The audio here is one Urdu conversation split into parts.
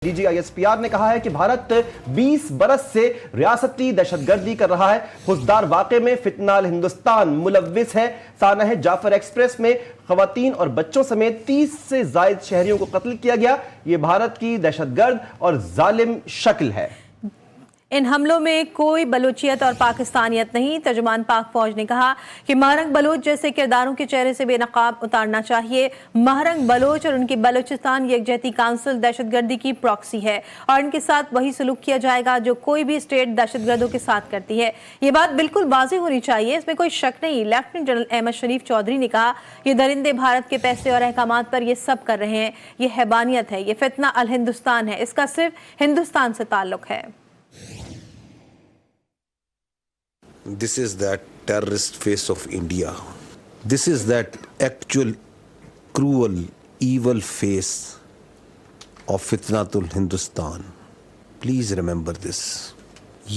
DGISPR نے کہا ہے کہ بھارت 20 برس سے ریاستی دہشت گردی کر رہا ہے۔ حسدار واقعے میں فتنہ ہندوستان ملوث ہے۔ سانحہ جعفر ایکسپریس میں خواتین اور بچوں سمیت 30 سے زائد شہریوں کو قتل کیا گیا۔ یہ بھارت کی دہشت گرد اور ظالم شکل ہے۔ ان حملوں میں کوئی بلوچیت اور پاکستانیت نہیں۔ ترجمان پاک فوج نے کہا کہ مہرنگ بلوچ جیسے کرداروں کے چہرے سے بے نقاب اتارنا چاہیے۔ مہرنگ بلوچ اور ان کی بلوچستان یکجہتی کونسل دہشت گردی کی پراکسی ہے اور ان کے ساتھ وہی سلوک کیا جائے گا جو کوئی بھی اسٹیٹ دہشت گردوں کے ساتھ کرتی ہے۔ یہ بات بالکل واضح ہونی چاہیے، اس میں کوئی شک نہیں۔ لیفٹیننٹ جنرل احمد شریف چودھری نے کہا یہ درندے بھارت کے پیسے اور احکامات پر یہ سب کر رہے ہیں۔ یہ حیبانیت ہے، یہ فتنہ الہندوستان ہے، اس کا صرف ہندوستان سے تعلق ہے۔ This is that terrorist face of India. This is that actual cruel, evil face of Fitnatul Hindustan. Please remember this.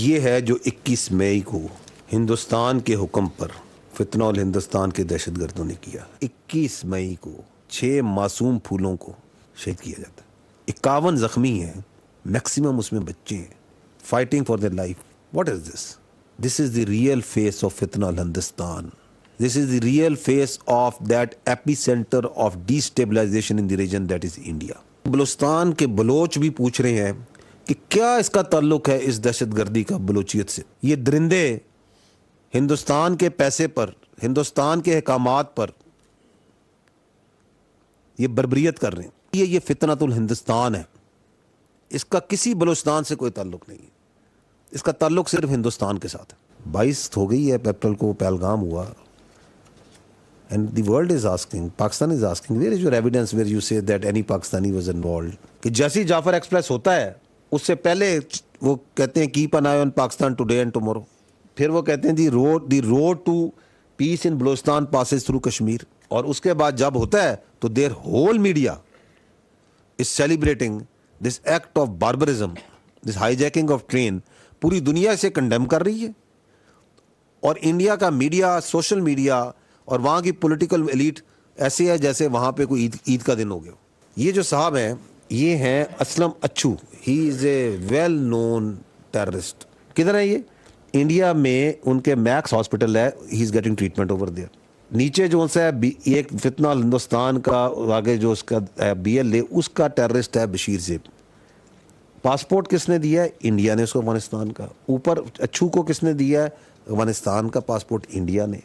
یہ ہے جو 21 مئی کو ہندوستان کے حکم پر فتنہ الہندوستان کے دہشت گردوں نے کیا۔ 21 مئی کو 6 معصوم پھولوں کو شہید کیا جاتا ہے۔ 51 زخمی ہیں، میکسیمم اس میں بچے ہیں، fighting for their life. What is this? This is the real face of Fitna al-Hindustan. This is the real face of that epicenter of destabilization in the region that is India. Balochistan کے بلوچ بھی پوچھ رہے ہیں کہ کیا اس کا تعلق ہے اس دہشت گردی کا بلوچیت سے۔ یہ درندے ہندوستان کے پیسے پر، ہندوستان کے احکامات پر یہ بربریت کر رہے ہیں۔ یہ فتنۃ الہندوستان ہے، اس کا کسی بلوچستان سے کوئی تعلق نہیں ہے، اس کا تعلق صرف ہندوستان کے ساتھ ہے۔ 22 ہو گئی ہے اپریل کو پہلگام ہوا، and the world is asking, Pakistan is asking, where is your evidence where you say that any Pakistani was involved؟ کہ جیسی جعفر ایکسپریس ہوتا ہے اس سے پہلے وہ کہتے ہیں keep an eye on Pakistan today and tomorrow، پھر وہ کہتے ہیں the road to peace in Balochistan passes through Kashmir، اور اس کے بعد جب ہوتا ہے تو their whole media is celebrating this act of barbarism, this hijacking of train، پوری دنیا سے کنڈیم کر رہی ہے، اور انڈیا کا میڈیا، سوشل میڈیا اور وہاں کی پولیٹیکل ایلیٹ ایسے ہے جیسے وہاں پہ کوئی عید کا دن ہو گیا۔ یہ جو صاحب ہیں یہ ہیں اسلم اچھو، ہی از اے ویل نون ٹیررسٹ۔ کدھر ہے یہ؟ انڈیا میں ان کے میکس ہاسپٹل ہے، he is getting treatment over there. نیچے جو ہے ایک فتنہ ہندوستان کا آگے جو اس کا BLA، اس کا ٹیررسٹ ہے بشیر زیب۔ پاسپورٹ کس نے دیا ہے؟ انڈیا نے اس کو افغانستان کا۔ اوپر اچھو کو کس نے دیا ہے؟ افغانستان کا پاسپورٹ انڈیا نے۔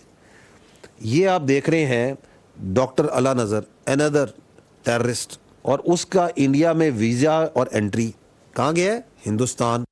یہ آپ دیکھ رہے ہیں ڈاکٹر علا نظر، another ٹیررسٹ، اور اس کا انڈیا میں ویزا اور انٹری کہاں گیا ہے؟ ہندوستان۔